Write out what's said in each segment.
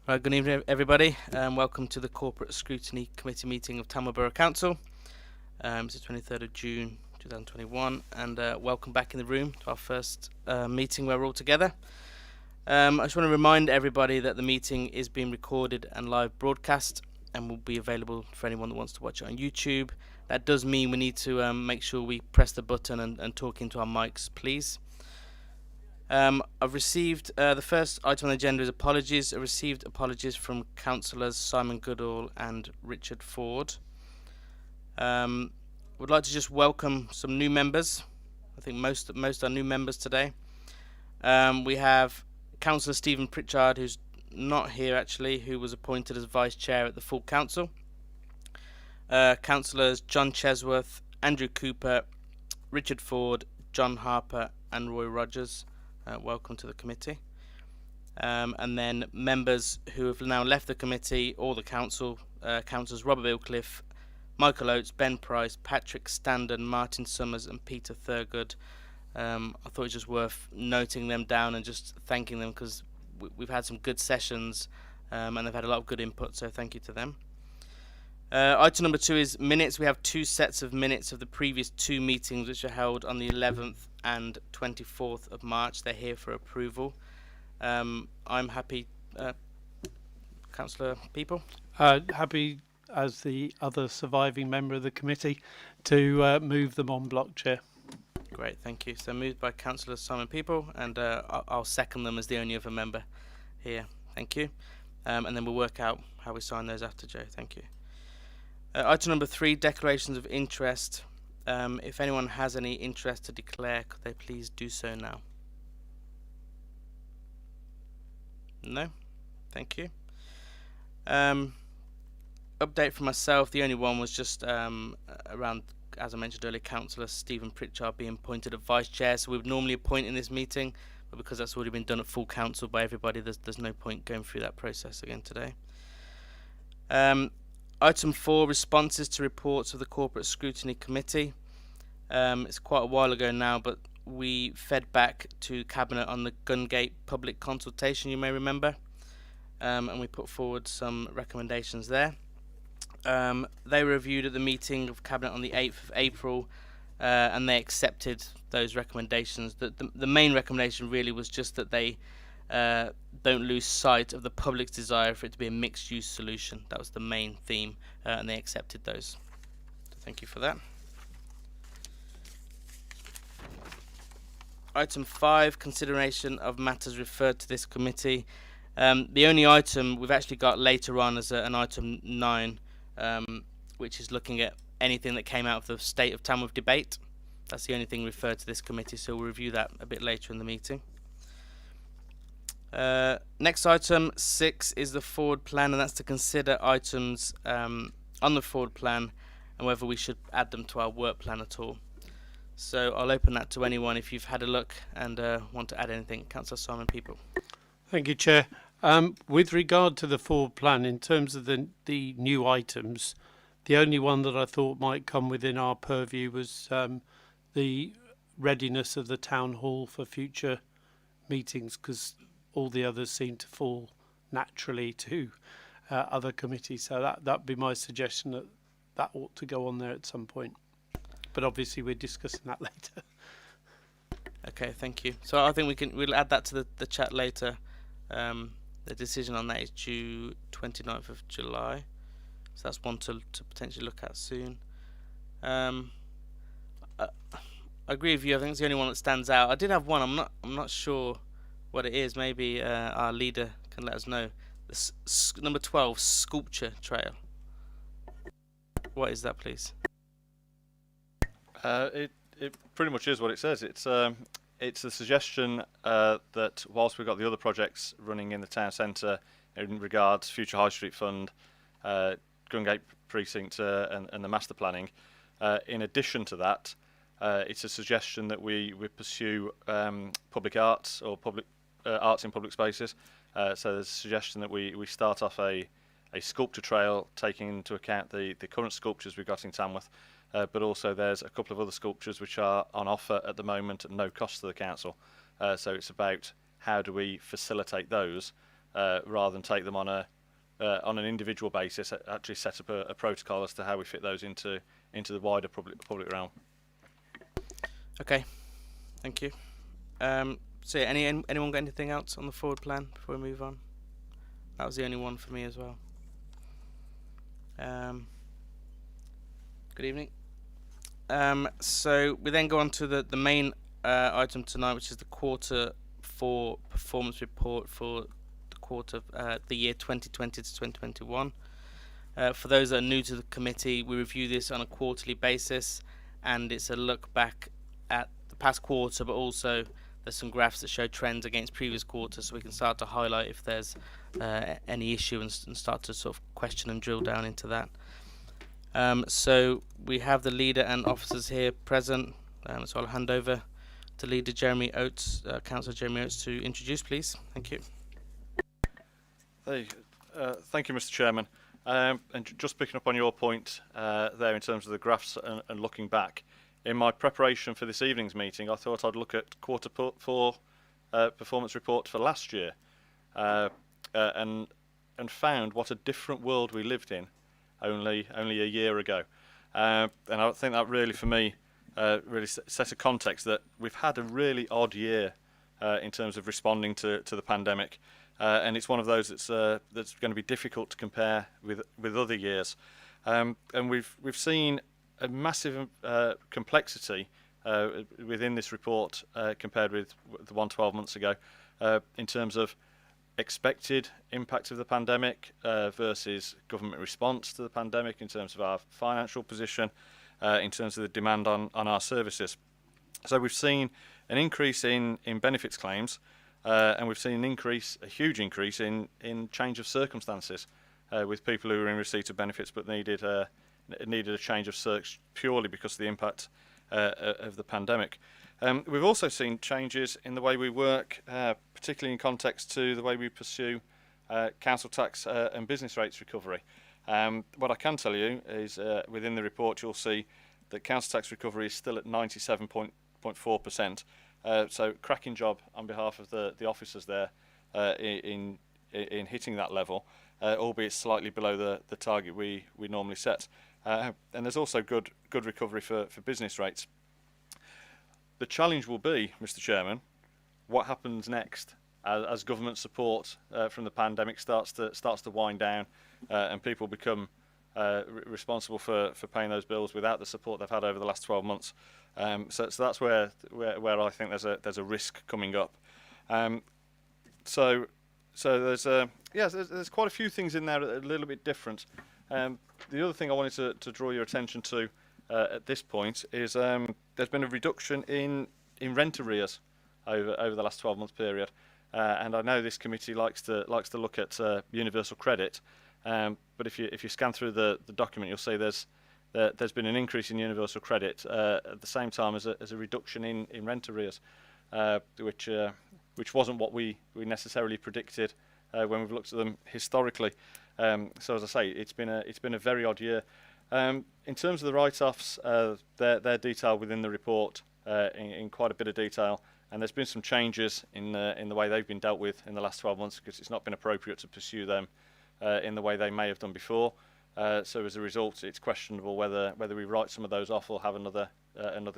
Right, good evening, everybody. Welcome to the Corporate Scrutiny Committee meeting of Tamworth Borough Council. It's the 23rd of June 2021, and welcome back in the room to our first meeting where we're all together. I just want to remind everybody that the meeting is being recorded and live broadcast and will be available for anyone that wants to watch it on YouTube. That does mean we need to make sure we press the button and talk into our mics, please. I've received the first item on the agenda is apologies. I received apologies from councillors Simon Goodall and Richard Ford. Would like to just welcome some new members. I think most are new members today. We have Councillor Stephen Pritchard, who's not here actually, who was appointed as Vice Chair at the full council. Councillors John Chesworth, Andrew Cooper, Richard Ford, John Harper and Roy Rogers. Welcome to the committee. And then members who have now left the committee or the council, councillors Robert Ilcliffe, Michael Oates, Ben Price, Patrick Standen, Martin Summers and Peter Thurgood. I thought it was just worth noting them down and just thanking them because we've had some good sessions and they've had a lot of good input, so thank you to them. Item number 2 is minutes. We have 2 sets of minutes of the previous 2 meetings which were held on the 11th and 24th of March. They're here for approval. I'm happy, Councillor People. Happy as the other surviving member of the committee to move them on block, Chair. Great, thank you. So moved by Councillor Simon People, and I'll second them as the only other member here. Thank you. And then we'll work out how we sign those after, Joe. Thank you. Item number 3, declarations of interest. If anyone has any interest to declare, could they please do so now? No? Thank you. Update from myself, the only one was just around, as I mentioned earlier, Councillor Stephen Pritchard being appointed as Vice Chair. So we would normally appoint in this meeting, but because that's already been done at full council by everybody, there's no point going through that process again today. Item 4, responses to reports of the Corporate Scrutiny Committee. It's quite a while ago now, but we fed back to Cabinet on the Gungate public consultation, you may remember, and we put forward some recommendations there. They were reviewed at the meeting of Cabinet on the 8th of April, and they accepted those recommendations. The main recommendation really was just that they don't lose sight of the public's desire for it to be a mixed-use solution. That was the main theme, and they accepted those. So thank you for that. Item 5, consideration of matters referred to this committee. The only item we've actually got later on is an item 9, which is looking at anything that came out of the State of Tamworth debate. That's the only thing referred to this committee, so we'll review that a bit later in the meeting. Next item 6 is the forward plan, and that's to consider items on the forward plan and whether we should add them to our work plan at all. So I'll open that to anyone if you've had a look and want to add anything. Councillor Simon People. Thank you, Chair. With regard to the forward plan, in terms of the new items, the only one that I thought might come within our purview was the readiness of the town hall for future meetings, because all the others seem to fall naturally to other committees. So that'd be my suggestion, that ought to go on there at some point. But obviously we're discussing that later. Okay, thank you. So I think we'll add that to the chat later. The decision on that is due 29th of July. So that's one to potentially look at soon. I agree with you. I think it's the only one that stands out. I did have one. I'm not sure what it is. Maybe our leader can let us know. Number 12, sculpture trail. What is that, please? It pretty much is what it says. It's a suggestion that whilst we've got the other projects running in the town centre in regards Future High Street Fund, Gungate Precinct and the master planning, in addition to that, it's a suggestion that we pursue public arts or public arts in public spaces. So there's a suggestion that we start off a sculpture trail taking into account the current sculptures we've got in Tamworth. But also there's a couple of other sculptures which are on offer at the moment at no cost to the council. So it's about how do we facilitate those rather than take them on an individual basis. Actually set up a protocol as to how we fit those into the wider public realm. Okay, thank you. So yeah, anyone got anything else on the forward plan before we move on? That was the only one for me as well. Good evening. So we then go on to the main item tonight, which is the quarter 4 performance report for the quarter the year 2020 to 2021. For those that are new to the committee, we review this on a quarterly basis, and it's a look back at the past quarter, but also there's some graphs that show trends against previous quarters, so we can start to highlight if there's any issue and start to sort of question and drill down into that. So we have the leader and officers here present, so I'll hand over to Leader Jeremy Oates, Councillor Jeremy Oates, to introduce, please. Thank you. Thank you, Mr. Chairman. And just picking up on your point there in terms of the graphs and looking back, in my preparation for this evening's meeting, I thought I'd look at quarter 4 performance report for last year, and found what a different world we lived in only a year ago. And I think that really, for me, really set a context that we've had a really odd year in terms of responding to the pandemic, and it's one of those that's going to be difficult to compare with other years. And we've seen a massive complexity within this report compared with the one 12 months ago, in terms of expected impact of the pandemic versus government response to the pandemic, in terms of our financial position, in terms of the demand on our services. So we've seen an increase in benefits claims, and we've seen a huge increase in change of circumstances, with people who were in receipt of benefits but needed a change of search purely because of the impact of the pandemic. We've also seen changes in the way we work, particularly in context to the way we pursue council tax and business rates recovery. What I can tell you is within the report you'll see that council tax recovery is still at 97.4%. So cracking job on behalf of the officers there in hitting that level, albeit slightly below the target we normally set. And there's also good recovery for business rates. The challenge will be, Mr. Chairman, what happens next as government support from the pandemic starts to wind down, and people become responsible for paying those bills without the support they've had over the last 12 months. So that's where I think there's a risk coming up. So there's quite a few things in there that are a little bit different. The other thing I wanted to draw your attention to at this point is there's been a reduction in rent arrears over the last 12-month period, and I know this committee likes to look at universal credit, but if you scan through the document, you'll see there's been an increase in universal credit at the same time as a reduction in rent arrears, which wasn't what we necessarily predicted when we've looked at them historically. So as I say, it's been a very odd year. In terms of the write-offs, they're detailed within the report in quite a bit of detail, and there's been some changes in the way they've been dealt with in the last 12 months because it's not been appropriate to pursue them in the way they may have done before. So as a result, it's questionable whether we write some of those off or have another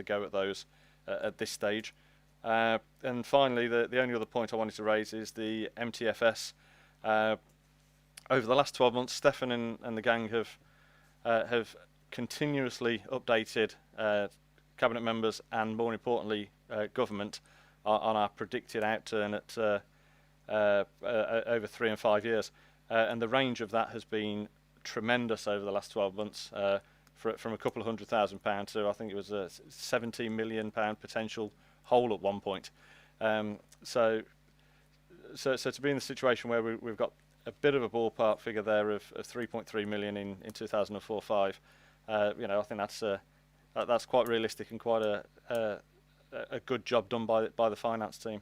go at those at this stage. And finally, the only other point I wanted to raise is the MTFS. Over the last 12 months, Stefan and the gang have continuously updated cabinet members and, more importantly, government on our predicted outturn at over 3 and 5 years, and the range of that has been tremendous over the last 12 months, from a couple of £100,000 to I think it was a £17 million potential hole at one point. So to be in the situation where we've got a bit of a ballpark figure there of 3.3 million in 2004-05, I think that's quite realistic and quite a good job done by the finance team.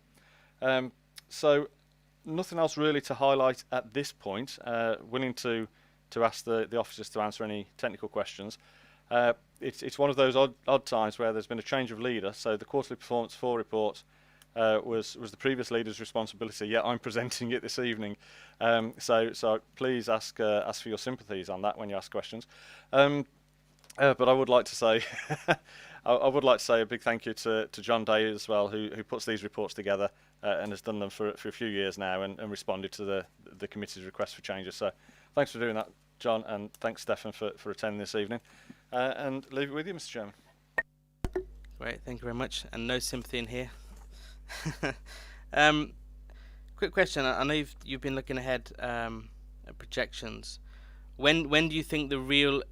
So nothing else really to highlight at this point. Willing to ask the officers to answer any technical questions. It's one of those odd times where there's been a change of leader. So the quarterly performance 4 report was the previous leader's responsibility. Yet I'm presenting it this evening, so please ask for your sympathies on that when you ask questions. But I would like to say, I would like to say a big thank you to John Day as well, who puts these reports together and has done them for a few years now, and responded to the committee's request for changes. So thanks for doing that, John, and thanks, Stefan, for attending this evening. And leave it with you, Mr. Chairman. Great, thank you very much. And no sympathy in here. Quick question. I know you've been looking ahead at projections. When do you think we're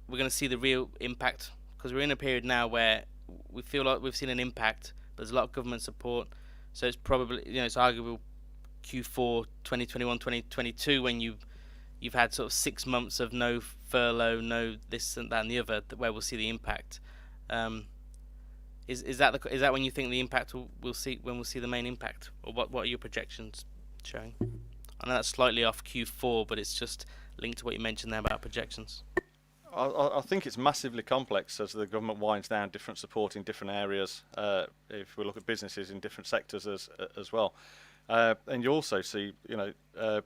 going to see the real impact? Because we're in a period now where we feel like we've seen an impact. There's a lot of government support, so it's probably, it's arguable Q4 2021 2022 when you've had sort of 6 months of no furlough, no this and that and the other, where we'll see the impact. Is that when you think the impact we'll see the main impact, or what are your projections showing? I know that's slightly off Q4, but it's just linked to what you mentioned there about projections. I think it's massively complex as the government winds down different support in different areas. If we look at businesses in different sectors as well, and you also see,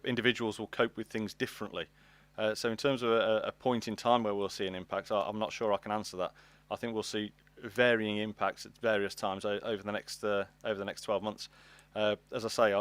individuals will cope with things differently. So in terms of a point in time where we'll see an impact, I'm not sure I can answer that. I think we'll see varying impacts at various times over the next 12 months. As I say,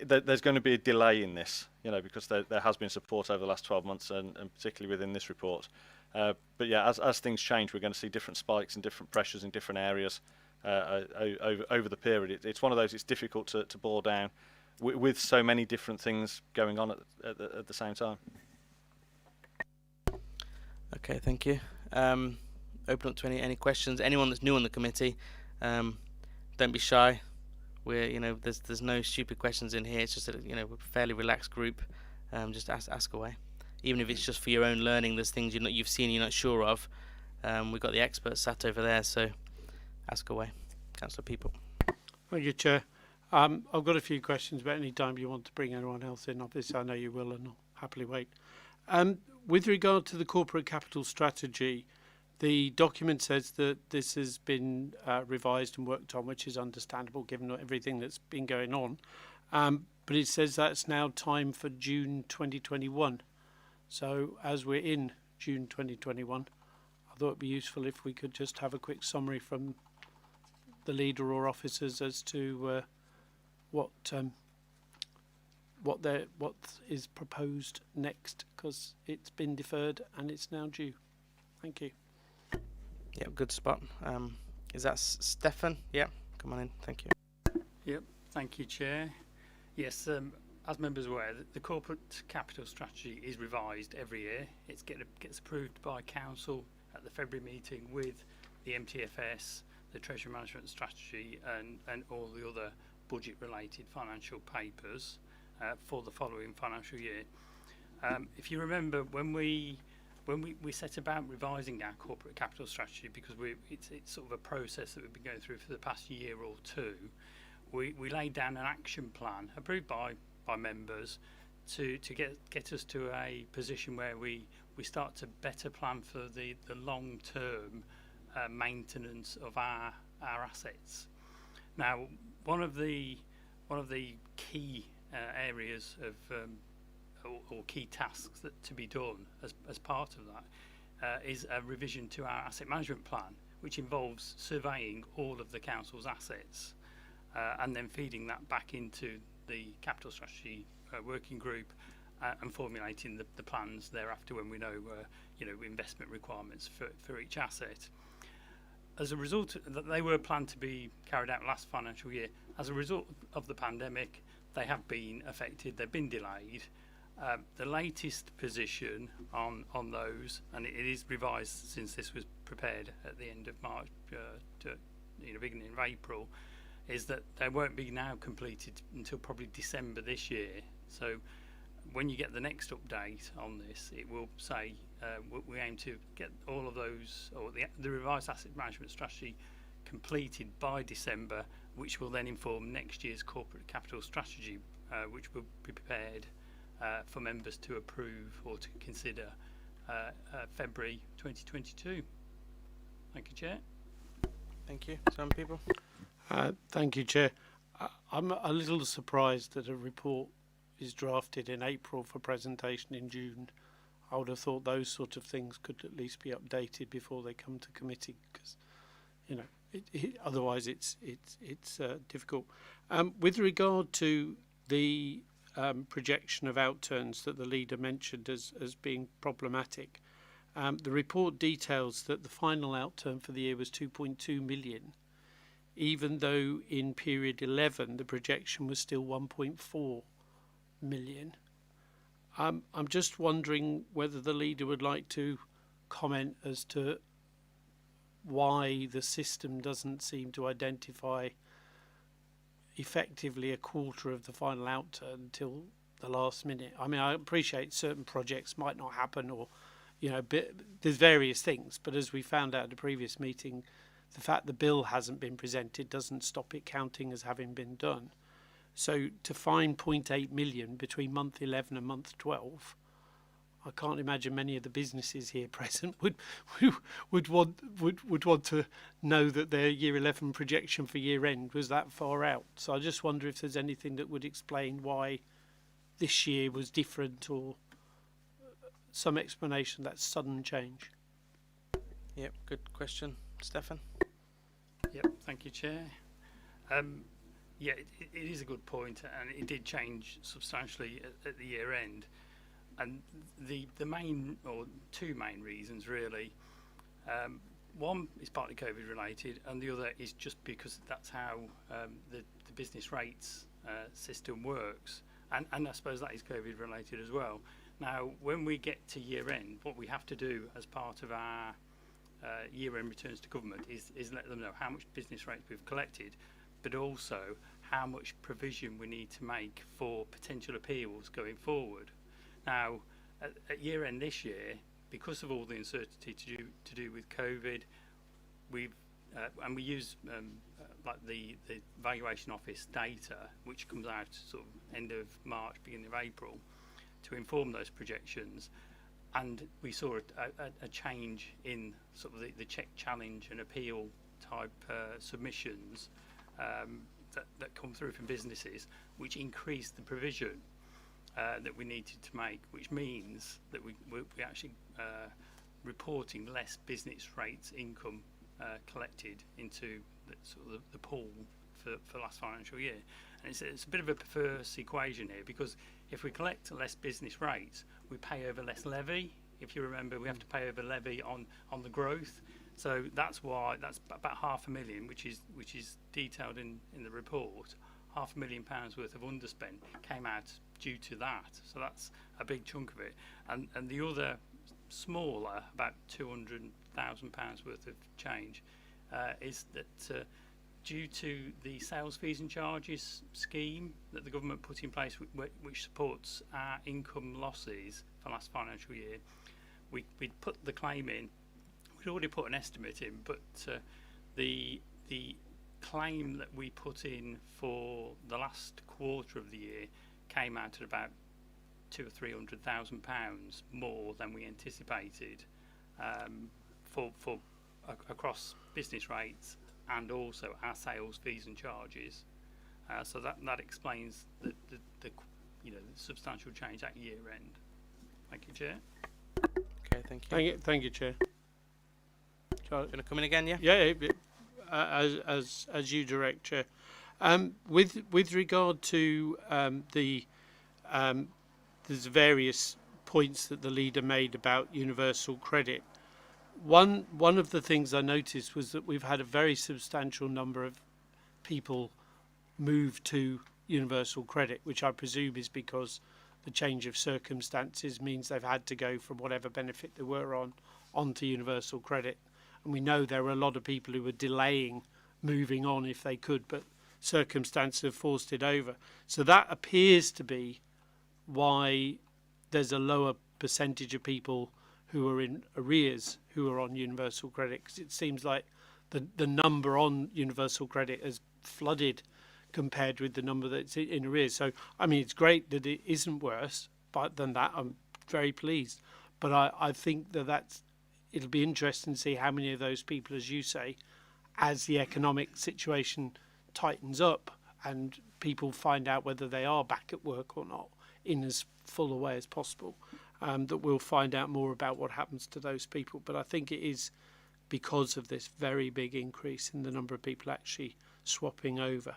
there's going to be a delay in this, because there has been support over the last 12 months, and particularly within this report. But yeah, as things change, we're going to see different spikes and different pressures in different areas over the period. It's one of those. It's difficult to boil down with so many different things going on at the same time. Okay, thank you. Open up to any questions. Anyone that's new on the committee, don't be shy. There's no stupid questions in here. It's just we're a fairly relaxed group. Just ask away. Even if it's just for your own learning, there's things you've seen you're not sure of. We've got the experts sat over there, so ask away. Councillor People. Thank you, Chair. I've got a few questions, but any time you want to bring anyone else in, obviously I know you will, and I'll happily wait. With regard to the corporate capital strategy, the document says that this has been revised and worked on, which is understandable given everything that's been going on. But it says that's now time for June 2021. So as we're in June 2021, I thought it'd be useful if we could just have a quick summary from the leader or officers as to what is proposed next, because it's been deferred and it's now due. Thank you. Yeah, good spot. Is that Stefan? Yeah, come on in. Thank you. Yep, thank you, Chair. Yes, as members are aware, the corporate capital strategy is revised every year. It gets approved by Council at the February meeting with the MTFS, the Treasury Management Strategy, and all the other budget-related financial papers for the following financial year. If you remember, when we set about revising our corporate capital strategy, because it's sort of a process that we've been going through for the past year or two, we laid down an action plan approved by members to get us to a position where we start to better plan for the long-term maintenance of our assets. Now, one of the key areas of or key tasks to be done as part of that is a revision to our asset management plan, which involves surveying all of the council's assets and then feeding that back into the capital strategy working group and formulating the plans thereafter when we know investment requirements for each asset. As a result, they were planned to be carried out last financial year. As a result of the pandemic, they have been affected. They've been delayed. The latest position on those, and it is revised since this was prepared at the end of March to beginning of April, is that they won't be now completed until probably December this year. So when you get the next update on this, it will say we aim to get all of those, or the revised asset management strategy completed by December, which will then inform next year's corporate capital strategy, which will be prepared for members to approve or to consider February 2022. Thank you, Chair. Thank you. Some people. Thank you, Chair. I'm a little surprised that a report is drafted in April for presentation in June. I would have thought those sort of things could at least be updated before they come to committee, because otherwise it's difficult. With regard to the projection of outturns that the leader mentioned as being problematic, the report details that the final outturn for the year was 2.2 million, even though in period 11 the projection was still 1.4 million. I'm just wondering whether the leader would like to comment as to why the system doesn't seem to identify effectively a quarter of the final outturn until the last minute. I mean, I appreciate certain projects might not happen, or there's various things, but as we found out at the previous meeting, the fact the bill hasn't been presented doesn't stop it counting as having been done. So to find 0.8 million between month 11 and month 12, I can't imagine many of the businesses here present would want to know that their year 11 projection for year end was that far out. So I just wonder if there's anything that would explain why this year was different, or some explanation of that sudden change. Yep, good question. Stefan? Yep, thank you, Chair. Yeah, it is a good point, and it did change substantially at the year end. And the main, or two main reasons really, one is partly COVID related, and the other is just because that's how the business rates system works, and I suppose that is COVID related as well. Now, when we get to year end, what we have to do as part of our year end returns to government is let them know how much business rates we've collected, but also how much provision we need to make for potential appeals going forward. Now, at year end this year, because of all the uncertainty to do with COVID, we use like the valuation office data, which comes out sort of end of March, beginning of April, to inform those projections. And we saw a change in sort of the check, challenge and appeal type submissions that come through from businesses, which increased the provision that we needed to make, which means that we're actually reporting less business rates income collected into the pool for last financial year. And it's a bit of a perverse equation here, because if we collect less business rates, we pay over less levy. If you remember, we have to pay over levy on the growth. So that's why that's about £500,000, which is detailed in the report. £500,000 worth of underspend came out due to that. So that's a big chunk of it. And the other smaller, about £200,000 worth of change, is that due to the sales fees and charges scheme that the government put in place, which supports our income losses for last financial year, we'd put the claim in. We'd already put an estimate in, but the claim that we put in for the last quarter of the year came out at about £200,000 or £300,000 more than we anticipated for across business rates and also our sales fees and charges. So that explains the substantial change at year end. Thank you, Chair. Okay, thank you. Thank you, Chair. Going to come in again, yeah? Yeah, as you direct, Chair. With regard to there's various points that the leader made about universal credit. One of the things I noticed was that we've had a very substantial number of people move to universal credit, which I presume is because the change of circumstances means they've had to go from whatever benefit they were onto universal credit. And we know there were a lot of people who were delaying moving on if they could, but circumstances have forced it over. So that appears to be why there's a lower percentage of people who are in arrears who are on universal credit, because it seems like the number on universal credit has flooded compared with the number that's in arrears. So, I mean, it's great that it isn't worse than that. I'm very pleased. But I think it'll be interesting to see how many of those people, as you say, as the economic situation tightens up and people find out whether they are back at work or not in as full a way as possible, that we'll find out more about what happens to those people. But I think it is because of this very big increase in the number of people actually swapping over.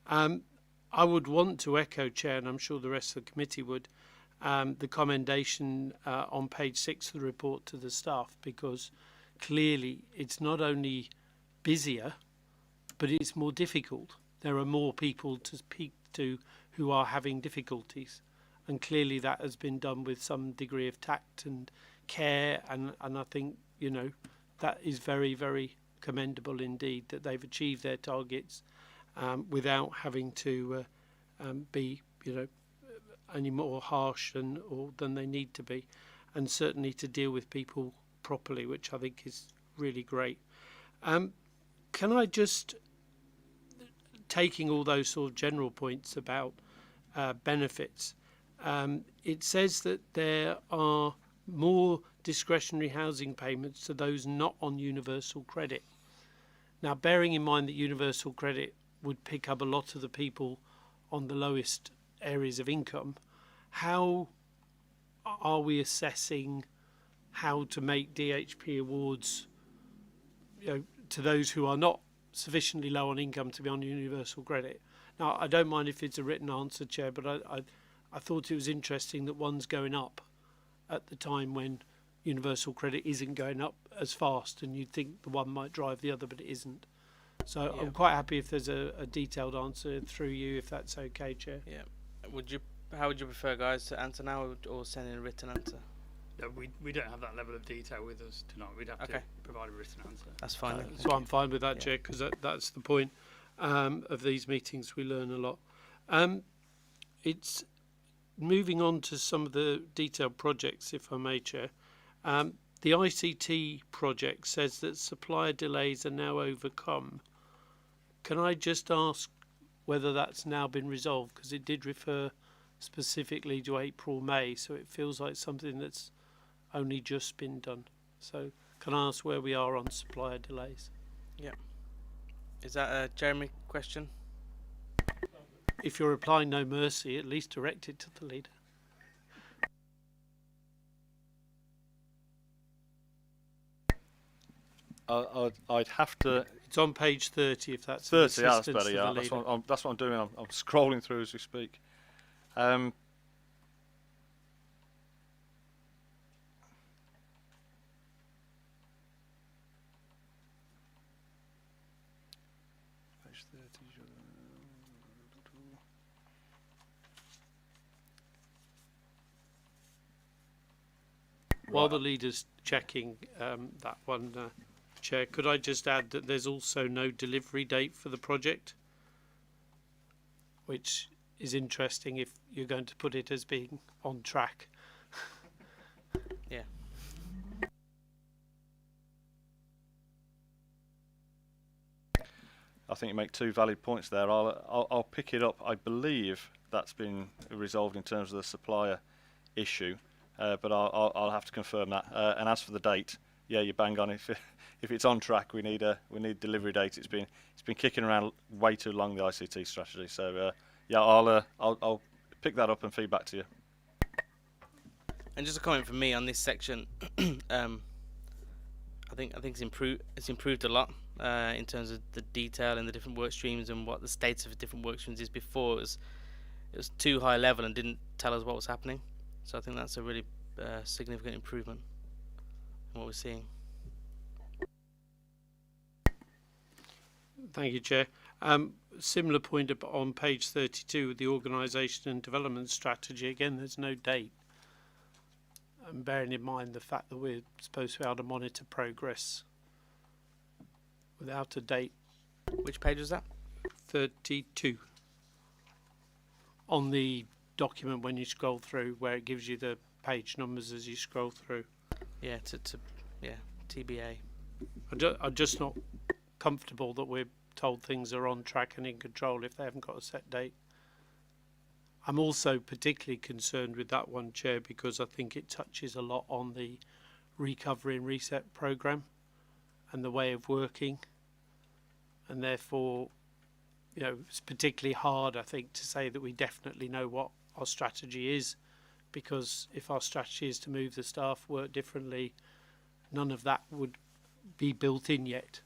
I would want to echo, Chair, and I'm sure the rest of the committee would, the commendation on page 6 of the report to the staff, because clearly it's not only busier, but it's more difficult. There are more people to speak to who are having difficulties, and clearly that has been done with some degree of tact and care, and I think, you know, that is very, very commendable indeed, that they've achieved their targets without having to be, you know, any more harsh than they need to be, and certainly to deal with people properly, which I think is really great. Can I just, taking all those sort of general points about benefits, it says that there are more discretionary housing payments to those not on universal credit. Now, bearing in mind that universal credit would pick up a lot of the people on the lowest areas of income, how are we assessing how to make DHP awards, you know, to those who are not sufficiently low on income to be on universal credit? Now, I don't mind if it's a written answer, Chair, but I thought it was interesting that one's going up at the time when universal credit isn't going up as fast, and you'd think the one might drive the other, but it isn't. So yeah. I'm quite happy if there's a detailed answer through you, if that's okay, Chair. Yeah. How would you prefer, guys, to answer now or send in a written answer? No, we don't have that level of detail with us tonight. We'd have to provide a written answer. That's fine. So I'm fine with that, Chair, because that's the point of these meetings. We learn a lot. It's moving on to some of the detailed projects, if I may, Chair. The ICT project says that supplier delays are now overcome. Can I just ask whether that's now been resolved? Because it did refer specifically to April, May, so it feels like something that's only just been done. So can I ask where we are on supplier delays? Yeah. Is that a Jeremy question? If you're applying no mercy, at least direct it to the leader. I'd have to. It's on page 30, if that's 30. Yeah, that's better. Yeah, that's what I'm doing. I'm scrolling through as we speak. Page 30. While the leader's checking that one, Chair, could I just add that there's also no delivery date for the project, which is interesting if you're going to put it as being on track. Yeah. I think you make two valid points there. I'll pick it up. I believe that's been resolved in terms of the supplier issue, but I'll have to confirm that. And as for the date, yeah, you bang on. If it's on track, we need delivery date. It's been kicking around way too long, the ICT strategy. So yeah, I'll pick that up and feed back to you. And just a comment from me on this section. I think it's improved a lot in terms of the detail and the different work streams and what the status of the different work streams is. Before it was too high level and didn't tell us what was happening. So I think that's a really significant improvement in what we're seeing. Thank you, Chair. Similar point on page 32 with the organisation and development strategy. Again, there's no date. And bearing in mind the fact that we're supposed to be able to monitor progress without a date. Which page was that? 32. On the document when you scroll through, where it gives you the page numbers as you scroll through. Yeah, TBA. I'm just not comfortable that we're told things are on track and in control if they haven't got a set date. I'm also particularly concerned with that one, Chair, because I think it touches a lot on the recovery and reset programme and the way of working, and therefore it's particularly hard, I think, to say that we definitely know what our strategy is, because if our strategy is to move the staff, work differently, none of that would be built in yet.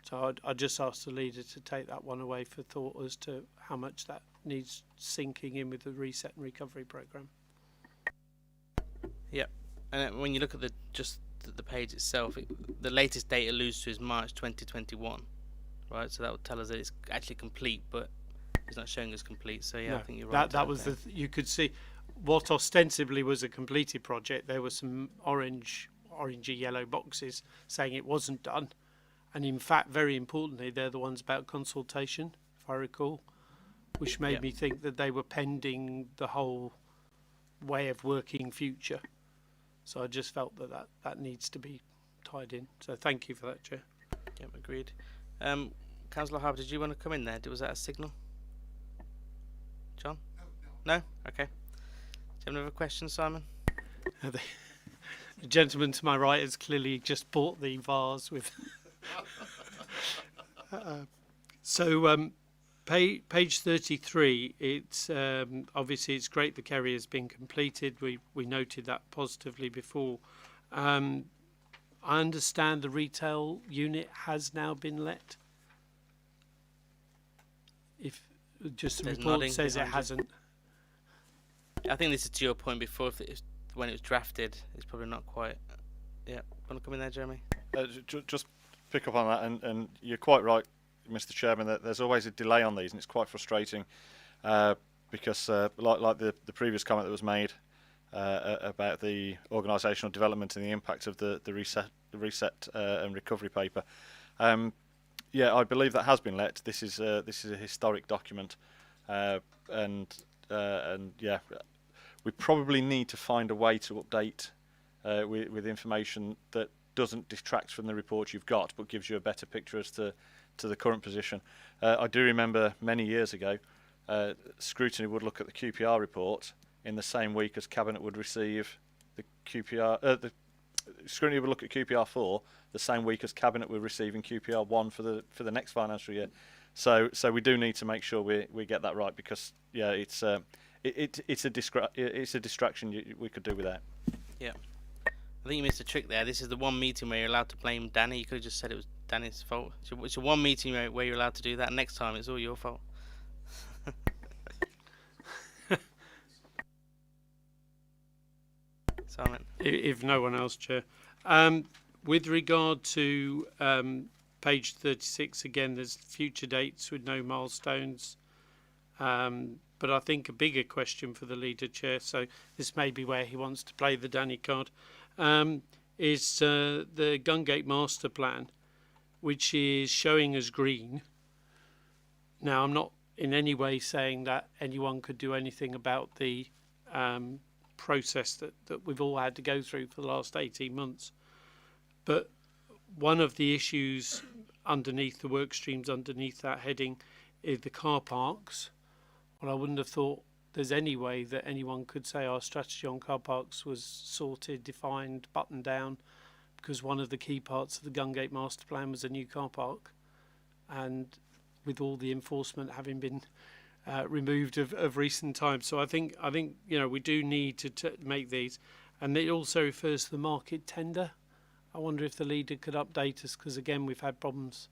So I'd just ask the leader to take that one away for thought as to how much that needs sinking in with the reset and recovery programme. Yep. And when you look at the page itself, the latest date alludes to is March 2021, right? So that would tell us that it's actually complete, but it's not showing us complete. So yeah, No, I think you're right. that was you could see what ostensibly was a completed project. There were some orangey yellow boxes saying it wasn't done, and in fact, very importantly, they're the ones about consultation, if I recall, which made me think that they were pending the whole way of working future. So I just felt that needs to be tied in. So thank you for that, Chair. Yep, agreed. Councillor Harper, did you want to come in there? Was that a signal? John? No? Okay. Do you have another question, Simon? The gentleman to my right has clearly just bought the vase with... Page 33, it's obviously it's great the Kerry has been completed. We noted that positively before. I understand the retail unit has now been let. If just the There's report nodding says it behind you. hasn't. I think this is to your point before. When it was drafted, it's probably not quite. Yeah. Want to come in there, Jeremy? Just pick up on that, and you're quite right, Mr. Chairman, that there's always a delay on these, and it's quite frustrating because, like the previous comment that was made about the organisational development and the impact of the reset and recovery paper. Yeah, I believe that has been let. This is a historic document, and yeah, we probably need to find a way to update with information that doesn't detract from the report you've got, but gives you a better picture as to the current position. I do remember many years ago, Scrutiny would look at the QPR report in the same week as Cabinet would receive the QPR. Scrutiny would look at QPR 4 the same week as Cabinet were receiving QPR 1 for the next financial year. So we do need to make sure we get that right, because yeah, it's a distraction we could do without. Yeah. I think you missed a trick there. This is the one meeting where you're allowed to blame Danny. You could have just said it was Danny's fault. It's one meeting where you're allowed to do that. Next time, it's all your fault. Simon. If no one else, Chair. With regard to page 36, again, there's future dates with no milestones. But I think a bigger question for the leader, Chair, so this may be where he wants to play the Danny card, is the Gungate Master Plan, which is showing as green. Now, I'm not in any way saying that anyone could do anything about the process that we've all had to go through for the last 18 months. But one of the issues underneath the work streams, underneath that heading, is the car parks. Well, I wouldn't have thought there's any way that anyone could say our strategy on car parks was sorted, defined, buttoned down, because one of the key parts of the Gungate Master Plan was a new car park, and with all the enforcement having been removed of recent times. So I think we do need to make these, and it also refers to the market tender. I wonder if the leader could update us, because again we've had problems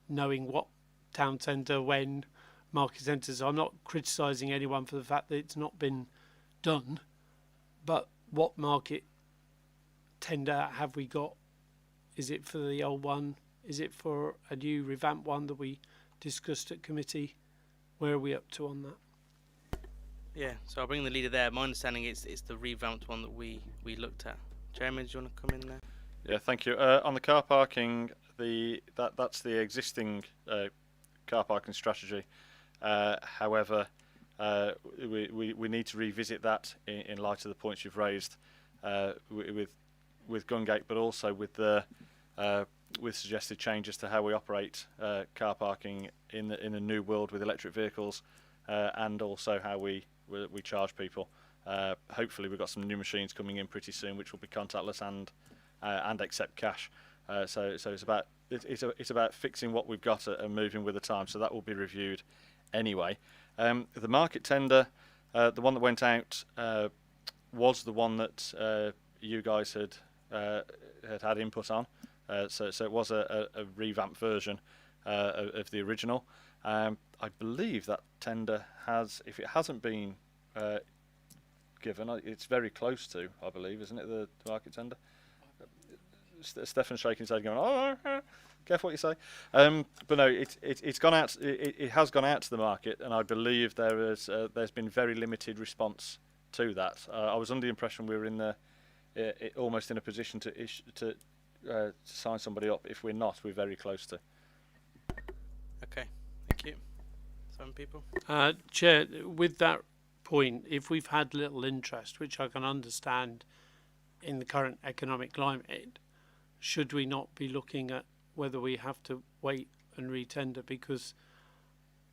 knowing what town centre, when, market centres. I'm not criticising anyone for the fact that it's not been done, but what market tender have we got? Is it for the old one? Is it for a new revamped one that we discussed at committee? Where are we up to on that? Yeah, so I'll bring the leader there. My understanding is it's the revamped one that we looked at. Jeremy, do you want to come in there? Yeah, thank you. On the car parking, that's the existing car parking strategy. However, we need to revisit that in light of the points you've raised with Gungate, but also with suggested changes to how we operate car parking in a new world with electric vehicles, and also how we charge people. Hopefully, we've got some new machines coming in pretty soon, which will be contactless and accept cash. So it's about fixing what we've got and moving with the time. So that will be reviewed anyway. The market tender, the one that went out, was the one that you guys had input on. So it was a revamped version of the original. I believe that tender has, if it hasn't been given, it's very close to, I believe, isn't it, the market tender? Stefan's shaking his head, going, "Oh, careful what you say." But no, it's gone out. It has gone out to the market, and I believe there's been very limited response to that. I was under the impression we were in almost in a position to sign somebody up. If we're not, we're very close to. Okay, thank you. 7 people. Chair, with that point, if we've had little interest, which I can understand in the current economic climate, should we not be looking at whether we have to wait and retender? Because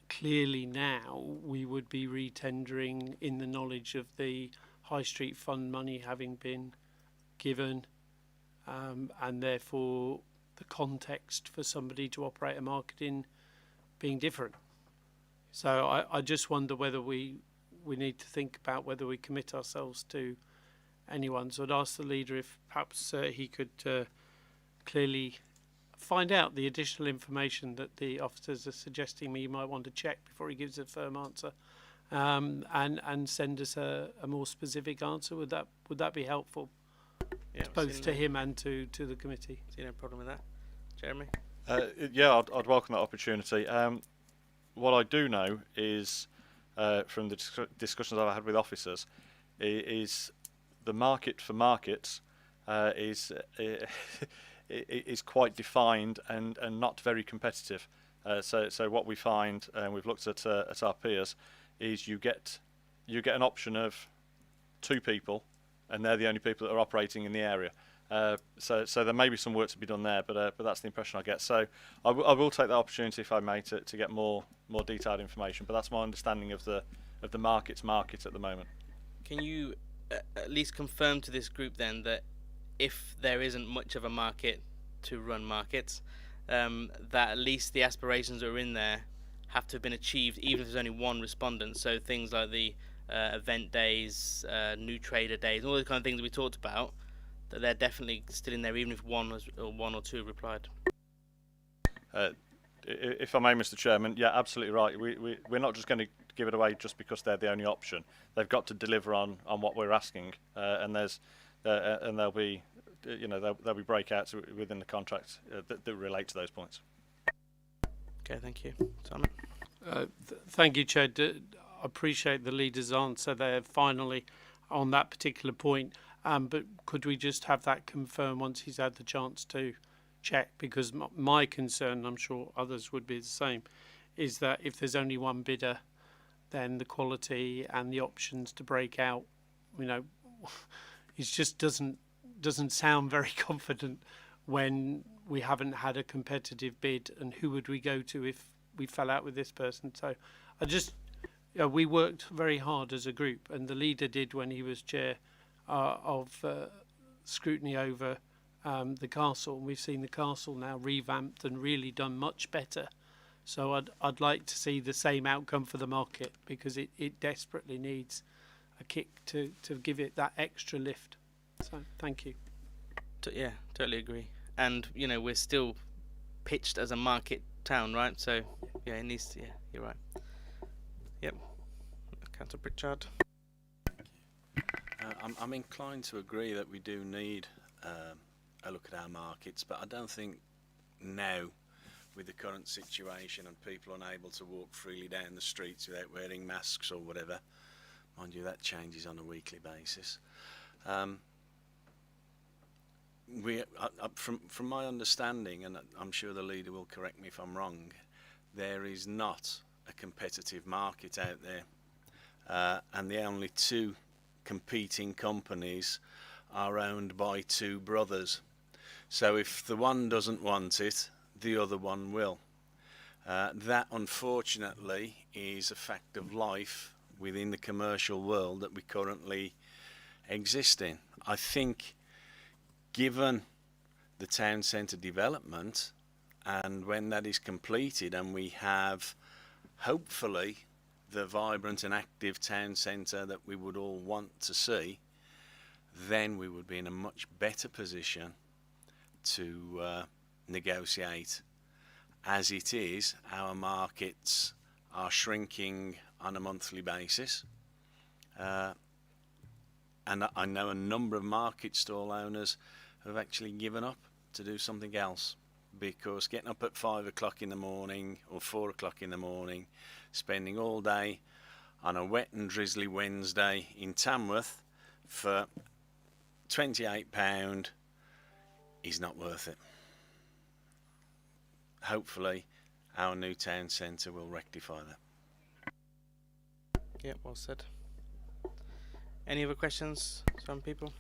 clearly now we would be retendering in the knowledge of the High Street Fund money having been given, and therefore the context for somebody to operate a market in being different. So I just wonder whether we need to think about whether we commit ourselves to anyone. So I'd ask the leader if perhaps he could clearly find out the additional information that the officers are suggesting me might want to check before he gives a firm answer, and send us a more specific answer. Would that be helpful? Yeah, Both to him and to the committee. See no problem with that. Jeremy? Yeah, I'd welcome that opportunity. What I do know is, from the discussions I've had with officers, is the market for markets is quite defined and not very competitive. So what we find, and we've looked at our peers, is you get an option of 2 people, and they're the only people that are operating in the area. So there may be some work to be done there, but that's the impression I get. So I will take that opportunity, if I may, to get more detailed information. But that's my understanding of the market at the moment. Can you at least confirm to this group then that if there isn't much of a market to run markets, that at least the aspirations that are in there have to have been achieved, even if there's only one respondent? So things like the event days, new trader days, all the kind of things that we talked about, that they're definitely still in there, even if one or two replied. If I may, Mr. Chairman, yeah, absolutely right. We're not just going to give it away just because they're the only option. They've got to deliver on what we're asking, and there'll be, there'll be breakouts within the contract that relate to those points. Okay, thank you. Simon? Thank you, Chair. I appreciate the leader's answer there finally on that particular point. But could we just have that confirmed once he's had the chance to check? Because my concern, I'm sure others would be the same, is that if there's only one bidder, then the quality and the options to break out, it just doesn't sound very confident when we haven't had a competitive bid. And who would we go to if we fell out with this person? So we worked very hard as a group, and the leader did when he was chair of scrutiny over the castle. We've seen the castle now revamped and really done much better. So I'd like to see the same outcome for the market, because it desperately needs a kick to give it that extra lift. So thank you. Yeah, totally agree. And we're still pitched as a market town, right? So yeah, it needs to. Yeah, you're right. Yep. Councillor Pritchard. I'm inclined to agree that we do need a look at our markets, but I don't think now, with the current situation and people unable to walk freely down the streets without wearing masks or whatever, mind you, that changes on a weekly basis. From my understanding, and I'm sure the leader will correct me if I'm wrong, there is not a competitive market out there, and the only 2 competing companies are owned by 2 brothers. So if the one doesn't want it, the other one will. That unfortunately is a fact of life within the commercial world that we currently exist in. I think, given the town centre development, and when that is completed and we have hopefully the vibrant and active town centre that we would all want to see, then we would be in a much better position to negotiate. As it is, our markets are shrinking on a monthly basis, and I know a number of market stall owners have actually given up to do something else, because getting up at 5 o'clock in the morning or 4 o'clock in the morning, spending all day on a wet and drizzly Wednesday in Tamworth for £28 is not worth it. Hopefully our new town centre will rectify that. Yeah, well said. Any other questions from people?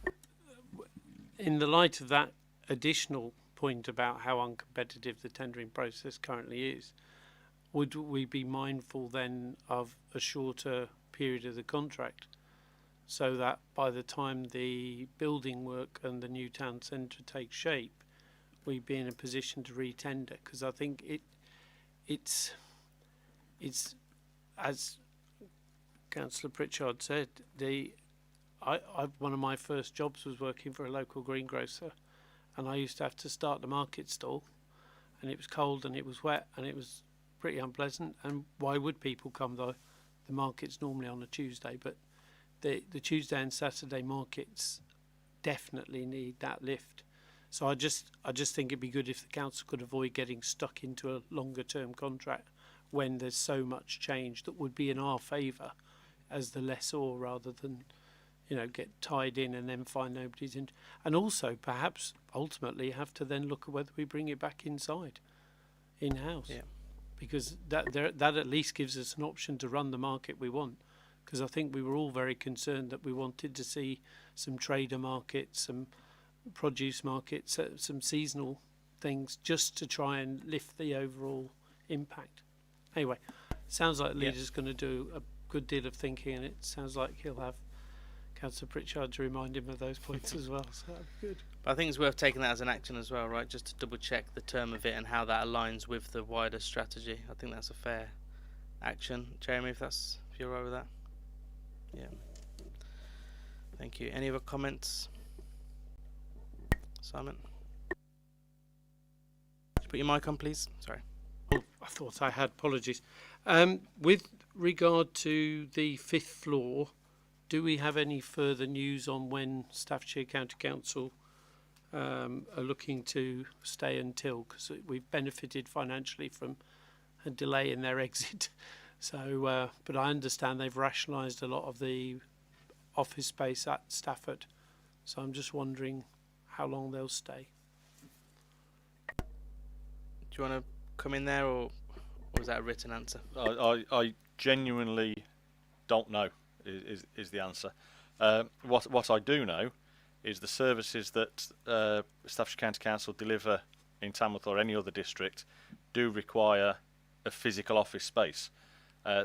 In the light of that additional point about how uncompetitive the tendering process currently is, would we be mindful then of a shorter period of the contract, so that by the time the building work and the new town centre takes shape, we'd be in a position to re-tender? Because I think it's as Councillor Pritchard said, one of my first jobs was working for a local greengrocer, and I used to have to start the market stall, and it was cold and it was wet and it was pretty unpleasant. And why would people come though? The market's normally on a Tuesday, but the Tuesday and Saturday markets definitely need that lift. So I just think it'd be good if the council could avoid getting stuck into a longer term contract when there's so much change that would be in our favour as the lessor, rather than, you know, get tied in and then find nobody's in. And also perhaps ultimately have to then look at whether we bring it back inside, in-house. Yeah. Because that at least gives us an option to run the market we want. Because I think we were all very concerned that we wanted to see some trader markets, some produce markets, some seasonal things, just to try and lift the overall impact. Anyway, sounds like the leader's going to do a good deal of thinking, and it sounds like he'll have Councillor Pritchard to remind him of those points as well. So that'd be good. But I think it's worth taking that as an action as well, right? Just to double check the term of it and how that aligns with the wider strategy. I think that's a fair action. Jeremy, if you're all right with that? Yeah. Thank you. Any other comments? Simon? Just put your mic on, please. Sorry. Oh, I thought I had. Apologies. With regard to the 5th floor, do we have any further news on when Staffordshire County Council are looking to stay until? Because we've benefited financially from a delay in their exit. So, but I understand they've rationalised a lot of the office space at Stafford. So I'm just wondering how long they'll stay. Do you want to come in there, or was that a written answer? I genuinely don't know is the answer. What I do know is the services that Staffordshire County Council deliver in Tamworth or any other district do require a physical office space.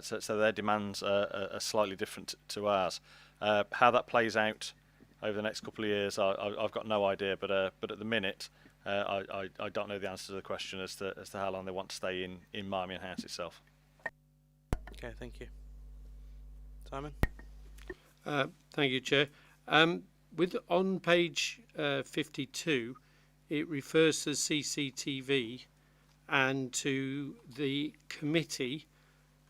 So their demands are slightly different to ours. How that plays out over the next couple of years, I've got no idea. But at the minute, I don't know the answer to the question as to how long they want to stay in Marmion House itself. Okay, thank you. Simon? Thank you, Chair. On page 52, it refers to CCTV and to the committee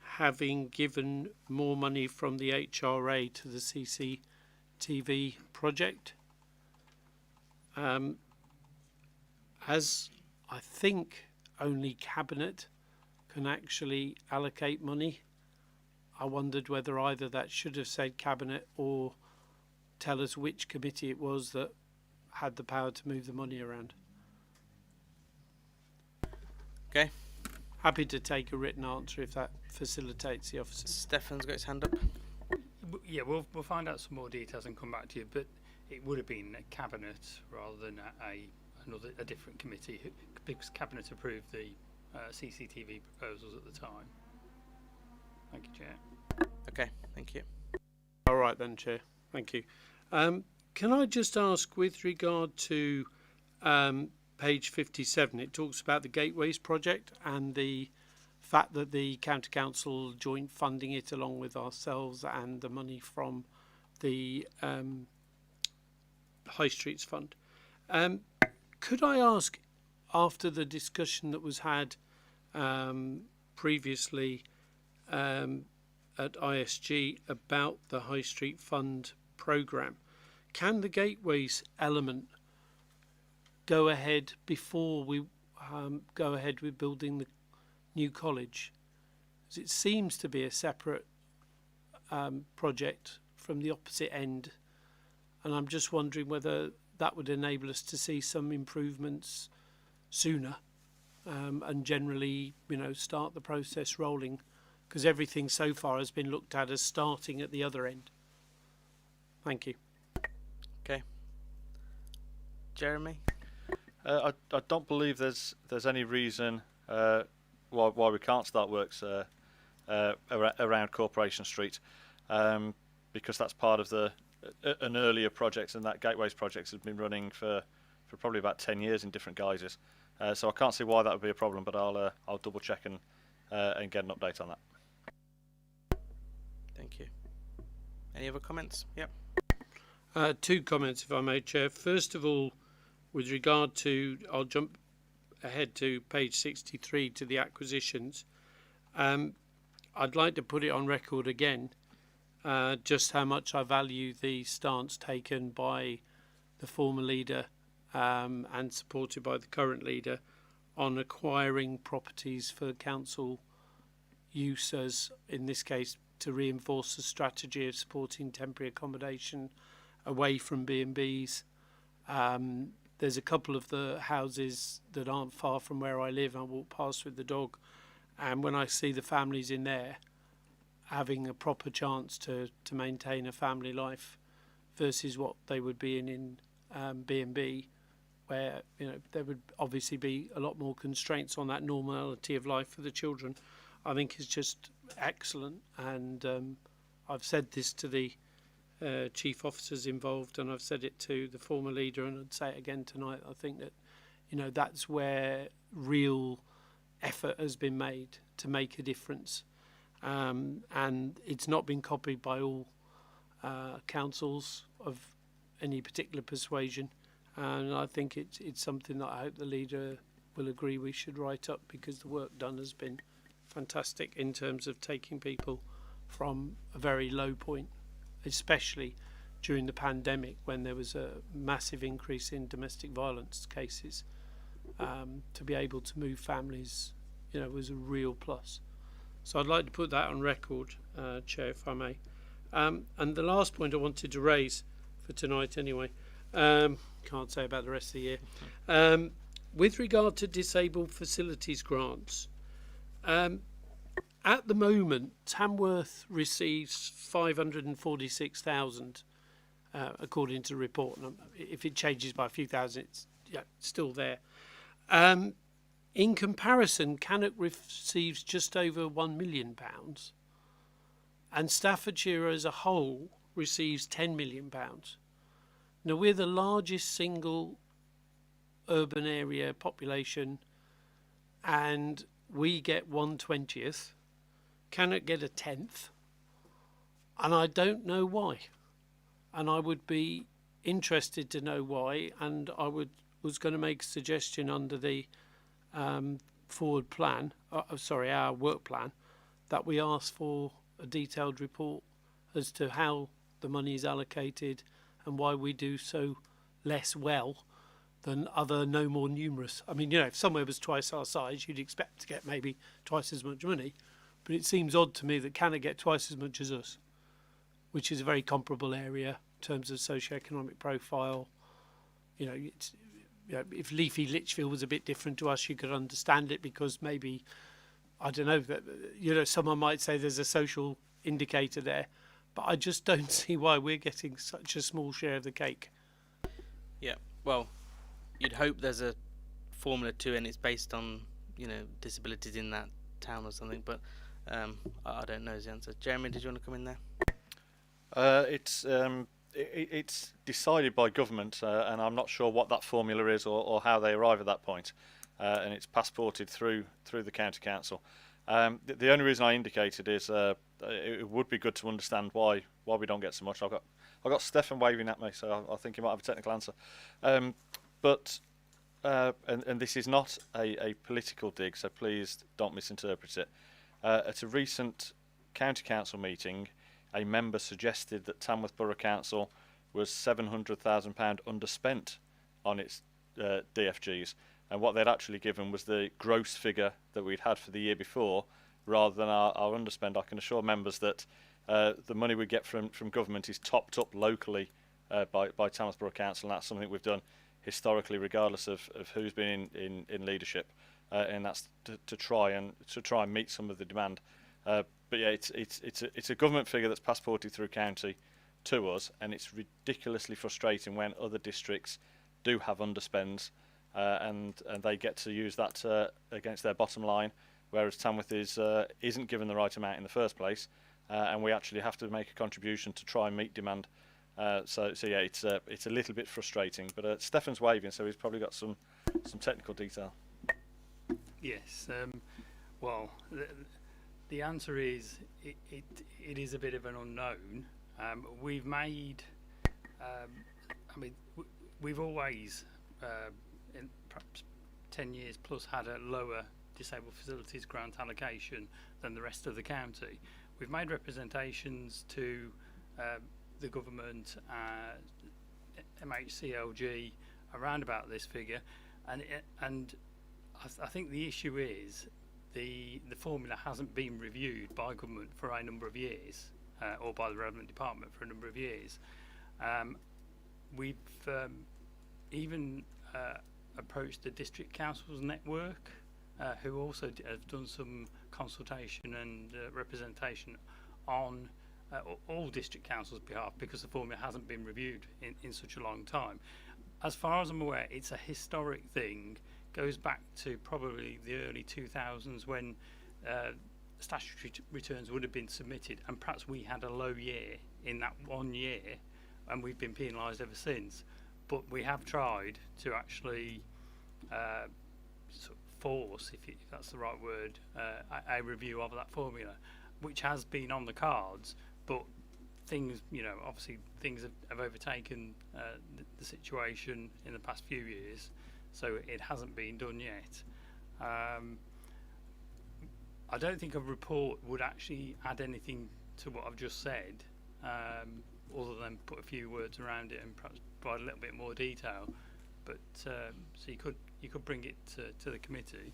having given more money from the HRA to the CCTV project. As I think only Cabinet can actually allocate money, I wondered whether either that should have said Cabinet or tell us which committee it was that had the power to move the money around. Okay. Happy to take a written answer if that facilitates the officers. Stefan's got his hand up. Yeah, we'll find out some more details and come back to you. But it would have been a cabinet rather than a different committee, because cabinet approved the CCTV proposals at the time. Thank you, Chair. Okay, thank you. All right then, Chair. Thank you. Can I just ask, with regard to page 57, it talks about the Gateways project and the fact that the County Council joint funding it along with ourselves and the money from the High Streets Fund. Could I ask, after the discussion that was had previously at ISG about the High Street Fund programme, can the Gateways element go ahead before we go ahead with building the new college? As it seems to be a separate project from the opposite end, and I'm just wondering whether that would enable us to see some improvements sooner and generally, start the process rolling, because everything so far has been looked at as starting at the other end. Thank you. Okay. Jeremy? I don't believe there's any reason why we can't start works around Corporation Street, because that's part of an earlier project, and that Gateways project has been running for probably about 10 years in different guises. So I can't see why that would be a problem, but I'll double check and get an update on that. Thank you. Any other comments? Yep. Two comments, if I may, Chair. First of all, with regard to, I'll jump ahead to page 63 to the acquisitions. I'd like to put it on record again, just how much I value the stance taken by the former leader and supported by the current leader on acquiring properties for council use, as in this case to reinforce the strategy of supporting temporary accommodation away from B&Bs. There's a couple of the houses that aren't far from where I live. I walk past with the dog, and when I see the families in there having a proper chance to maintain a family life versus what they would be in B&B, where there would obviously be a lot more constraints on that normality of life for the children, I think is just excellent. And I've said this to the chief officers involved, and I've said it to the former leader, and I'd say it again tonight. I think that that's where real effort has been made to make a difference, and it's not been copied by all councils of any particular persuasion. And I think it's something that I hope the leader will agree we should write up, because the work done has been fantastic in terms of taking people from a very low point, especially during the pandemic when there was a massive increase in domestic violence cases. To be able to move families, was a real plus. So I'd like to put that on record, Chair, if I may. And the last point I wanted to raise for tonight anyway, can't say about the rest of the year, with regard to disabled facilities grants, at the moment Tamworth receives 546,000 according to the report, and if it changes by a few thousand, it's still there. In comparison, Cannock receives just over £1 million, and Staffordshire as a whole receives £10 million. Now, we're the largest single urban area population, and we get 1/20th. Cannock get a 10th, and I don't know why. And I would be interested to know why, and I was going to make a suggestion under the forward plan, our work plan, that we ask for a detailed report as to how the money is allocated and why we do so less well than other no more numerous. I mean, if somewhere was twice our size, you'd expect to get maybe twice as much money, but it seems odd to me that Cannock get twice as much as us, which is a very comparable area in terms of socio-economic profile. If Leafy Lichfield was a bit different to us, you could understand it, because maybe, I don't know, that someone might say there's a social indicator there, but I just don't see why we're getting such a small share of the cake. Yeah, well, you'd hope there's a formula to it, and it's based on disabilities in that town or something, but I don't know the answer. Jeremy, did you want to come in there? It's it's decided by government, and I'm not sure what that formula is or how they arrive at that point. And it's passported through the county council. The only reason I indicated is it would be good to understand why we don't get so much. I've got Stefan waving at me, so I think he might have a technical answer. But this is not a political dig, so please don't misinterpret it. At a recent county council meeting, a member suggested that Tamworth Borough Council was £700,000 underspent on its DFGs, and what they'd actually given was the gross figure that we'd had for the year before, rather than our underspend. I can assure members that the money we get from government is topped up locally by Tamworth Borough Council, and that's something we've done historically, regardless of who's been in leadership, and that's to try and meet some of the demand. But yeah, it's a government figure that's passported through county to us, and it's ridiculously frustrating when other districts do have underspends, and they get to use that against their bottom line, whereas Tamworth isn't given the right amount in the first place, and we actually have to make a contribution to try and meet demand. So yeah, it's a little bit frustrating. But Stefan's waving, so he's probably got some technical detail. Yes. Well, the answer is it is a bit of an unknown. We've made, we've always, in perhaps 10 years plus, had a lower disabled facilities grant allocation than the rest of the county. We've made representations to the government, MHCLG, around about this figure, and I think the issue is the formula hasn't been reviewed by government for a number of years, or by the relevant department for a number of years. We've even approached the district councils network, who also have done some consultation and representation on all district councils' behalf, because the formula hasn't been reviewed in such a long time. As far as I'm aware, it's a historic thing, goes back to probably the early 2000s when statutory returns would have been submitted, and perhaps we had a low year in that 1 year, and we've been penalised ever since. But we have tried to actually sort of force, if that's the right word, a review of that formula, which has been on the cards, but things, obviously things have overtaken the situation in the past few years, so it hasn't been done yet. I don't think a report would actually add anything to what I've just said, other than put a few words around it and perhaps provide a little bit more detail. But so you could bring it to the committee.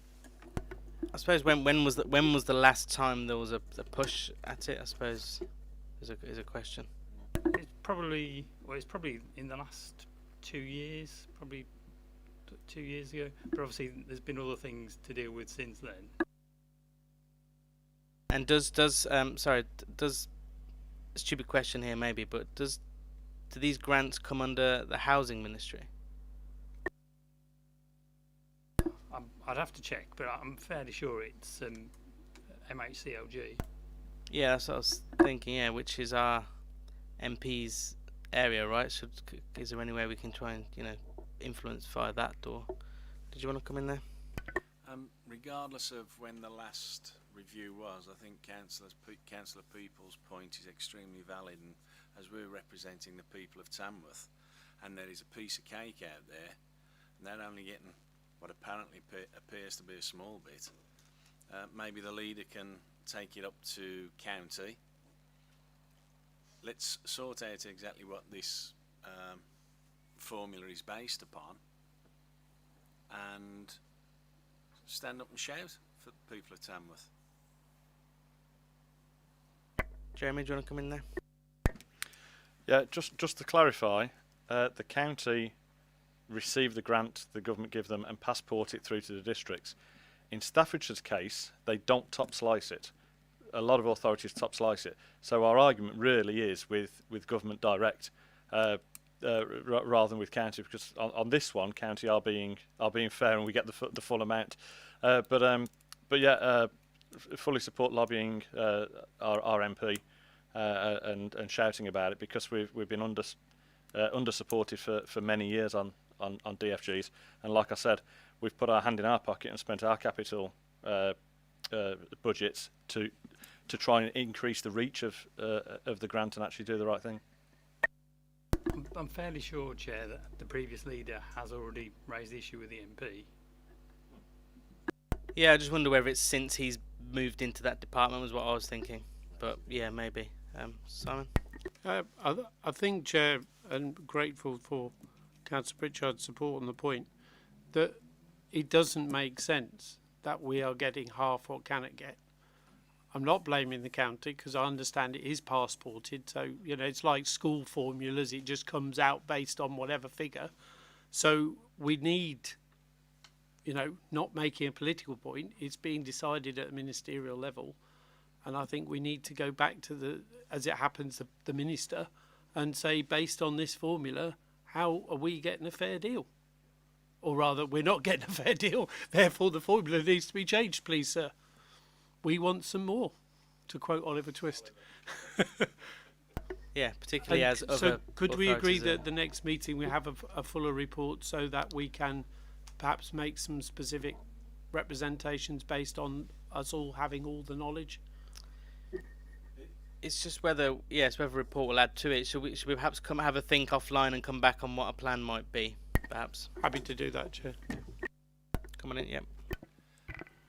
I suppose when was the last time there was a push at it? I suppose is a question. It's probably in the last 2 years, probably 2 years ago. But obviously there's been other things to deal with since then. And does stupid question here maybe, but do these grants come under the housing ministry? I'd have to check, but I'm fairly sure it's MHCLG. Yeah, that's what I was thinking. Yeah, which is our MP's area, right? Is there any way we can try and influence via that door? Did you want to come in there? Regardless of when the last review was, I think Councillor People's point is extremely valid, and as we're representing the people of Tamworth, and there is a piece of cake out there, and they're only getting what apparently appears to be a small bit, maybe the leader can take it up to county. Let's sort out exactly what this formula is based upon, and stand up and shout for the people of Tamworth. Jeremy, do you want to come in there? Yeah, just to clarify, the county receive the grant the government give them and passport it through to the districts. In Staffordshire's case, they don't top slice it. A lot of authorities top slice it. So our argument really is with government direct, rather than with county, because on this one, county are being fair and we get the full amount. But yeah, fully support lobbying our MP and shouting about it, because we've been under supported for many years on DFGs, and like I said, we've put our hand in our pocket and spent our capital budgets to try and increase the reach of the grant and actually do the right thing. I'm fairly sure, Chair, that the previous leader has already raised the issue with the MP. Yeah, I just wonder whether it's since he's moved into that department was what I was thinking. But yeah, maybe. Simon? I think, Chair, and grateful for Councillor Pritchard's support on the point, that it doesn't make sense that we are getting half what can it get. I'm not blaming the county because I understand it is passported. So, it's like school formulas. It just comes out based on whatever figure. So we need, not making a political point. It's being decided at a ministerial level. And I think we need to go back to as it happens, the minister and say, based on this formula, how are we getting a fair deal? Or rather, we're not getting a fair deal. Therefore, the formula needs to be changed, please, sir. We want some more, to quote Oliver Twist. Yeah, particularly as other so could we agree authorities that the next meeting we have a fuller report so that we can perhaps make some specific representations based on us all having all the knowledge? It's just whether a report will add to it. Should we perhaps come have a think offline and come back on what a plan might be, perhaps? Happy to do that, Chair. Come on in, yeah.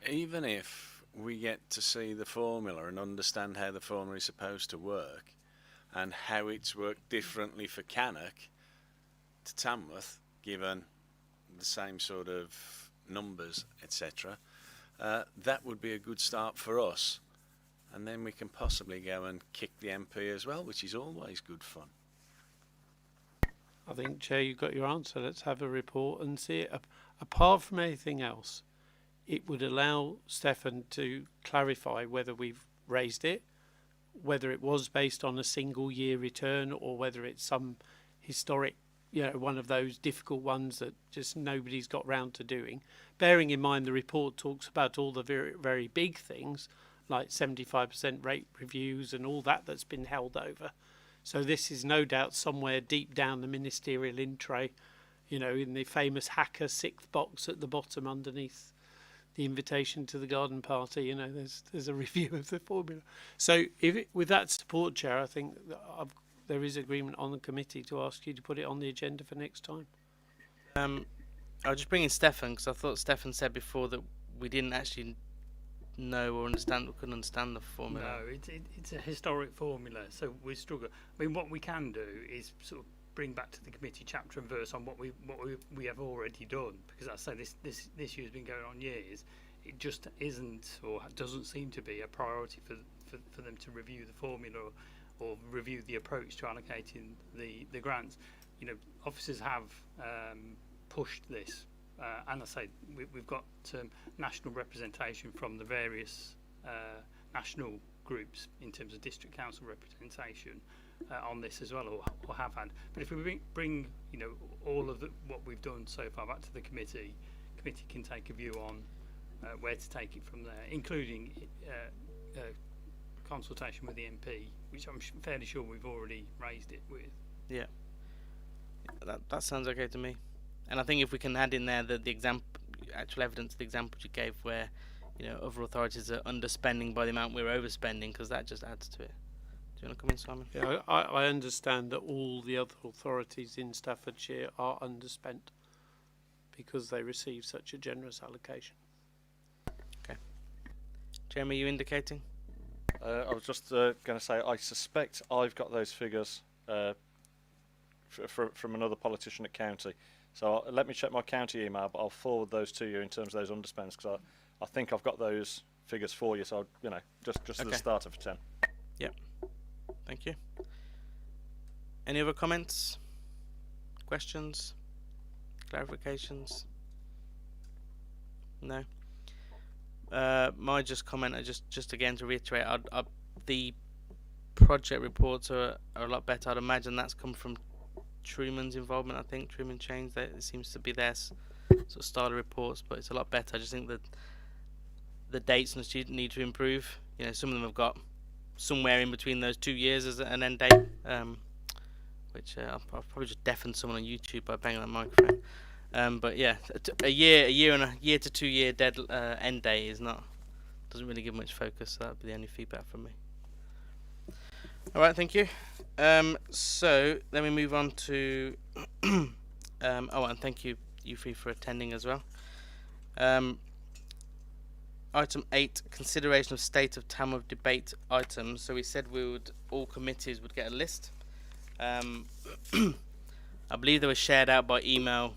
Even if we get to see the formula and understand how the formula is supposed to work and how it's worked differently for Cannock to Tamworth, given the same sort of numbers, etc., that would be a good start for us. And then we can possibly go and kick the MP as well, which is always good fun. I think, Chair, you've got your answer. Let's have a report and see it. Apart from anything else, it would allow Stefan to clarify whether we've raised it, whether it was based on a single year return or whether it's some historic, one of those difficult ones that just nobody's got round to doing. Bearing in mind the report talks about all the very, very big things, like 75% rate reviews and all that's been held over. So this is no doubt somewhere deep down the ministerial in tray, in the famous hacker sixth box at the bottom underneath the invitation to the garden party, there's a review of the formula. So with that support, Chair, I think that there is agreement on the committee to ask you to put it on the agenda for next time. I'll just bring in Stefan because I thought Stefan said before that we didn't actually know or couldn't understand the formula. No, it's a historic formula, so we struggle. I mean, what we can do is sort of bring back to the committee chapter and verse on what we have already done, because I say this issue has been going on years. It just isn't or doesn't seem to be a priority for them to review the formula or review the approach to allocating the grants. Officers have pushed this. And I say we've got national representation from the various national groups in terms of district council representation on this as well, or have had. But if we bring all of what we've done so far back to the committee can take a view on where to take it from there, including consultation with the MP, which I'm fairly sure we've already raised it with. Yeah, that sounds okay to me. And I think if we can add in there the actual evidence, the examples you gave where, other authorities are underspending by the amount we're overspending, because that just adds to it. Do you want to come in, Simon? Yeah, I understand that all the other authorities in Staffordshire are underspent because they receive such a generous allocation. Okay. Jeremy, are you indicating? I was just going to say, I suspect I've got those figures from another politician at county. So let me check my county email, but I'll forward those to you in terms of those underspends, because I think I've got those figures for you. So just okay. As a starter for 10. Yep. Thank you. Any other comments, questions, clarifications? No. My comment, just again to reiterate, the project reports are a lot better. I'd imagine that's come from Truman's involvement. I think Truman changed that. It seems to be their sort of style of reports, but it's a lot better. I just think that the dates and the student need to improve. Some of them have got somewhere in between those 2 years as an end date, which I'll probably just deafen someone on YouTube by banging that microphone. But yeah, a year to 2 year end date doesn't really give much focus. So that'd be the only feedback from me. All right, thank you. So then we move on to and thank you three for attending as well. Item 8, consideration of state of Tamworth debate items. So we said all committees would get a list. I believe they were shared out by email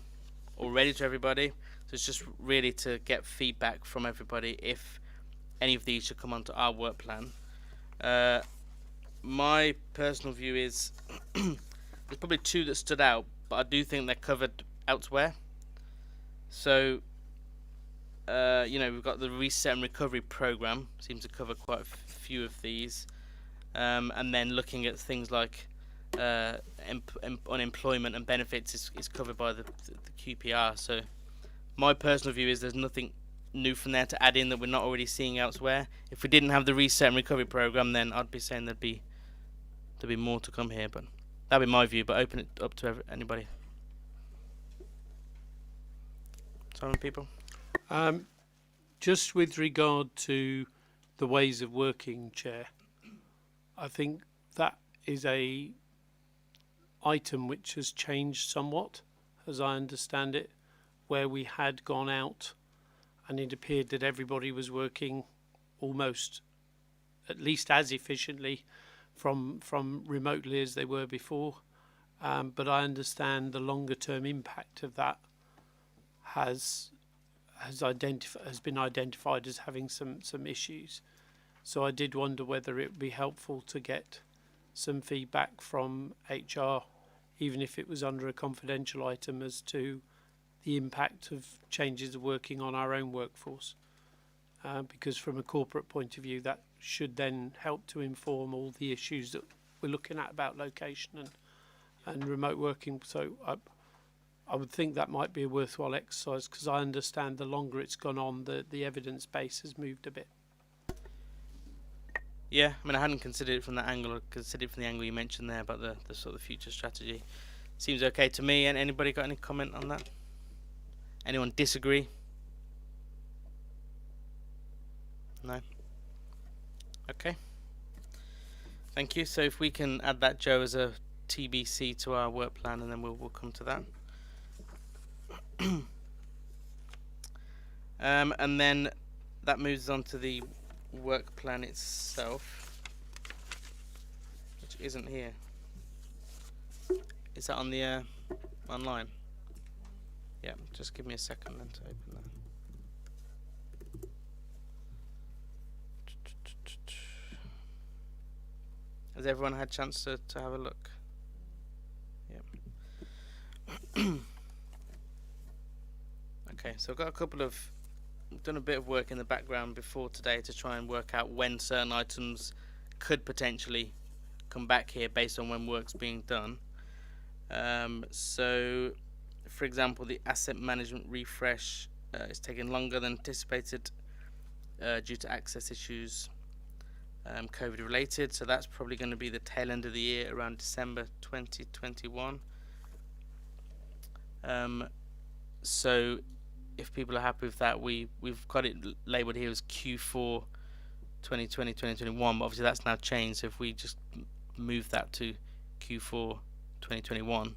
already to everybody. So it's just really to get feedback from everybody if any of these should come onto our work plan. My personal view is there's probably 2 that stood out, but I do think they're covered elsewhere. So we've got the reset and recovery program, seems to cover quite a few of these, and then looking at things like unemployment and benefits is covered by the QPR. So my personal view is there's nothing new from there to add in that we're not already seeing elsewhere. If we didn't have the reset and recovery program, then I'd be saying there'd be more to come here, but that'd be my view. But open it up to anybody. Simon, people. Just with regard to the ways of working, Chair, I think that is a item which has changed somewhat, as I understand it, where we had gone out and it appeared that everybody was working almost at least as efficiently from remotely as they were before. But I understand the longer term impact of that has been identified as having some issues. So I did wonder whether it would be helpful to get some feedback from HR, even if it was under a confidential item, as to the impact of changes of working on our own workforce. Because from a corporate point of view, that should then help to inform all the issues that we're looking at about location and remote working. So I would think that might be a worthwhile exercise, because I understand the longer it's gone on, the evidence base has moved a bit. Yeah, I mean, I hadn't considered it from that angle. I considered it from the angle you mentioned there about the sort of future strategy. Seems okay to me. And anybody got any comment on that? Anyone disagree? No? Okay. Thank you. So if we can add that, Joe, as a TBC to our work plan, and then we'll come to that. And then that moves on to the work plan itself, which isn't here. Is that on the online? Yeah, just give me a second then to open that. Has everyone had a chance to have a look? Yeah. Okay, so I've got done a bit of work in the background before today to try and work out when certain items could potentially come back here based on when work's being done. So, for example, the asset management refresh is taking longer than anticipated due to access issues, COVID related. So that's probably going to be the tail end of the year, around December 2021. So if people are happy with that, we've got it labelled here as Q4 2020-2021, but obviously that's now changed. So if we just move that to Q4 2021,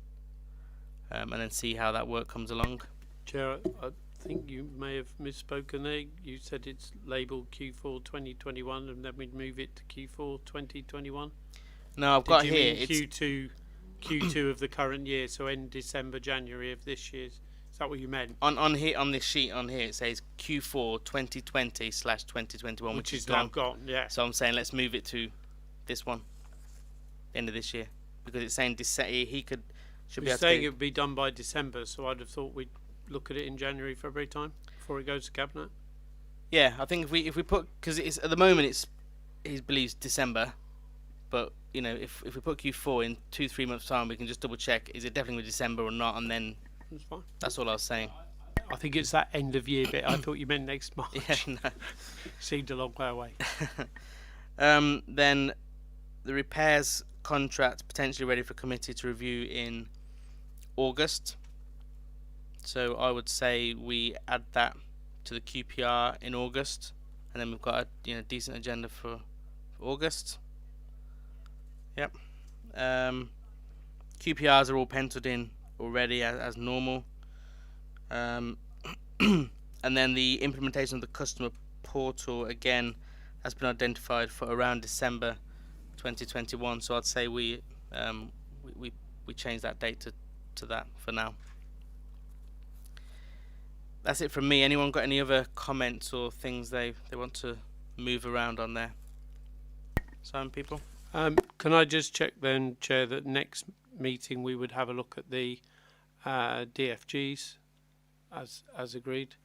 and then see how that work comes along. Chair, I think you may have misspoken there. You said it's labelled Q4 2021, and then we'd move it to Q4 2021. No, I've got here. It's Q2 of the current year, so end December, January of this year. Is that what you meant? On here, on this sheet on here, it says Q4 2020/2021, which is now gone. Yeah. So I'm saying let's move it to this one, end of this year, because it's saying should be able to saying it would be done by December, so I'd have thought we'd look at it in January, February time before it goes to cabinet. Yeah, I think if we put, because it's at the moment he believes December, but you know if we put Q4 in 2-3 months time, we can just double check is it definitely December or not, and then that's fine. That's all I was saying. I think it's that end of year bit. I thought you meant next March. Yeah, no. Seemed a long way away. Then the repairs contract potentially ready for committee to review in August. So I would say we add that to the QPR in August, and then we've got a decent agenda for August. Yep. QPRs are all penciled in already as normal. And then the implementation of the customer portal again has been identified for around December 2021. So I'd say we change that date to that for now. That's it from me. Anyone got any other comments or things they want to move around on there? Some people. Can I just check then, Chair, that next meeting we would have a look at the DFGs as agreed?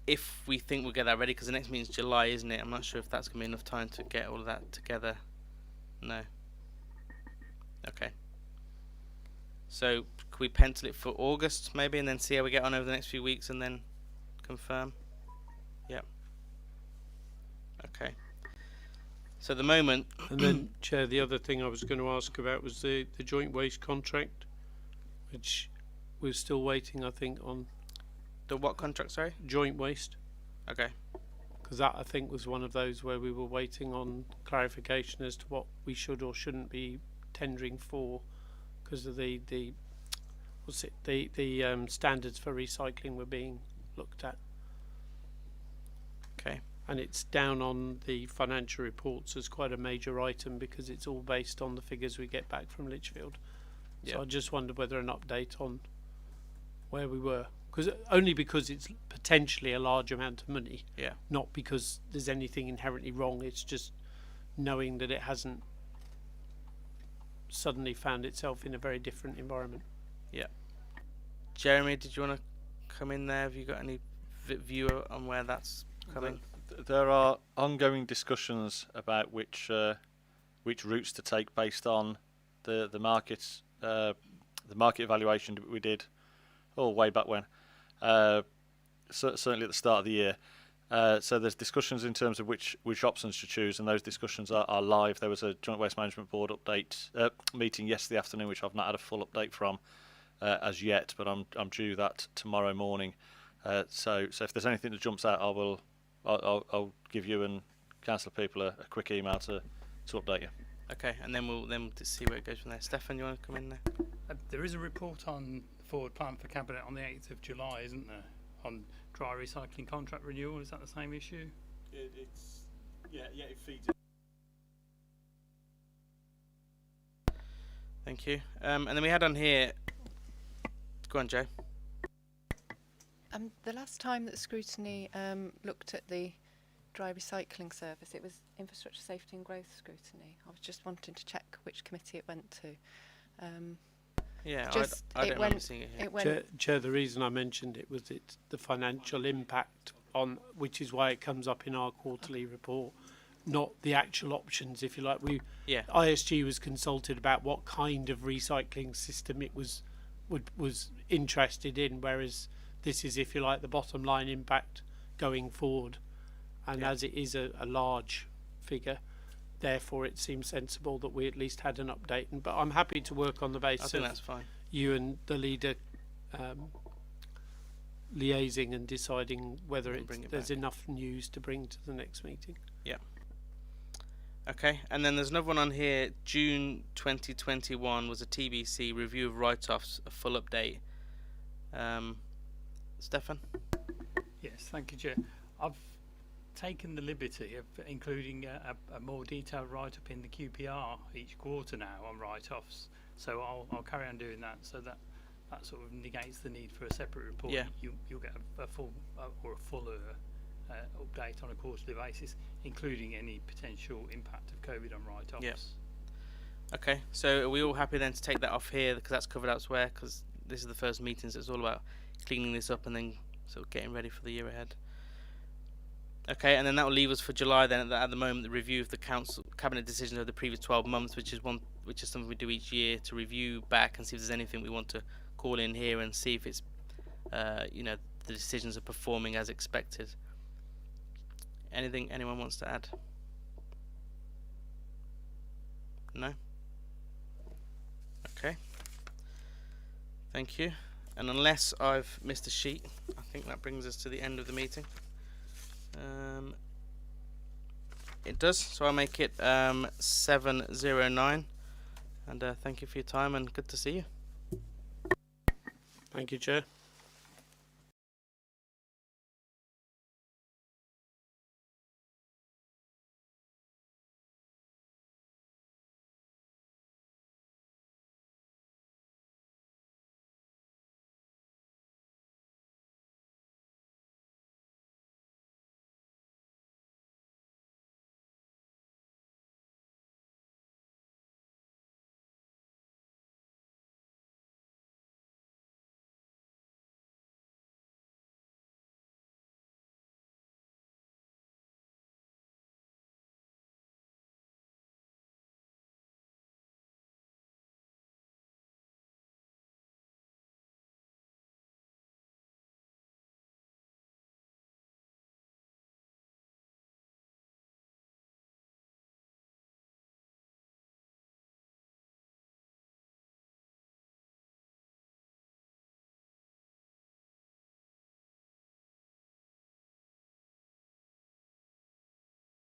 If we think we'll get that ready, because the next meeting's July, isn't it? I'm not sure if that's going to be enough time to get all of that together. No. Okay. So, could we pencil it for August, maybe, and then see how we get on over the next few weeks, and then confirm? Yep. Okay. So, at the moment... And then, Chair, the other thing I was going to ask about was the joint waste contract, which we're still waiting, I think, on... The what contract, sorry? Joint waste. Okay. Because that, I think, was one of those where we were waiting on clarification as to what we should or shouldn't be tendering for, because of the standards for recycling were being looked at. Okay. And it's down on the financial reports as quite a major item because it's all based on the figures we get back from Lichfield. So I just wondered whether an update on where we were. Only because it's potentially a large amount of money, not because there's anything inherently wrong. It's just knowing that it hasn't suddenly found itself in a very different environment. Yeah. Jeremy, did you want to come in there? Have you got any view on where that's coming? There are ongoing discussions about which routes to take based on the market evaluation that we did way back when. Certainly at the start of the year. So there's discussions in terms of which options to choose, and those discussions are live. There was a Joint Waste Management Board update meeting yesterday afternoon, which I've not had a full update from as yet, but I'm due that tomorrow morning. So if there's anything that jumps out, I'll give you and council people a quick email to update you. Okay, and then we'll see where it goes from there. Stefan, you want to come in there? There is a report on forward plan for Cabinet on the 8th of July, isn't there? On dry recycling contract renewal, is that the same issue? It feeds in. Thank you. And then we had on here... Go on, Joe. The last time that Scrutiny looked at the dry recycling service, it was Infrastructure Safety and Growth Scrutiny. I was just wanting to check which committee it went to. Yeah, I don't remember seeing it here. Chair, the reason I mentioned it was it's the financial impact on, which is why it comes up in our quarterly report, not the actual options, if you like. ISG was consulted about what kind of recycling system it was interested in, whereas this is, if you like, the bottom line impact going forward. And as it is a large figure, therefore it seems sensible that we at least had an update. But I'm happy to work on the basis I think that's fine. You and the leader liaising and deciding whether there's enough news to bring to the next meeting. Yeah. Okay, and then there's another one on here. June 2021 was a TBC review of write-offs, a full update. Stefan? Yes, thank you, Chair. I've taken the liberty of including a more detailed write-up in the QPR each quarter now on write-offs. So I'll carry on doing that, so that sort of negates the need for a separate report. Yeah. You'll get a full or a fuller update on a quarterly basis, including any potential impact of COVID on write-offs. Yeah. Okay, so are we all happy then to take that off here because that's covered elsewhere? Because this is the first meeting, so it's all about cleaning this up and then sort of getting ready for the year ahead. Okay, and then that will leave us for July then. At the moment, the review of the council cabinet decisions over the previous 12 months, which is something we do each year to review back and see if there's anything we want to call in here and see if it's, the decisions are performing as expected. Anything anyone wants to add? No? Okay. Thank you. And unless I've missed a sheet, I think that brings us to the end of the meeting. It does, so I'll make it 7:09. And thank you for your time and good to see you. Thank you, Chair.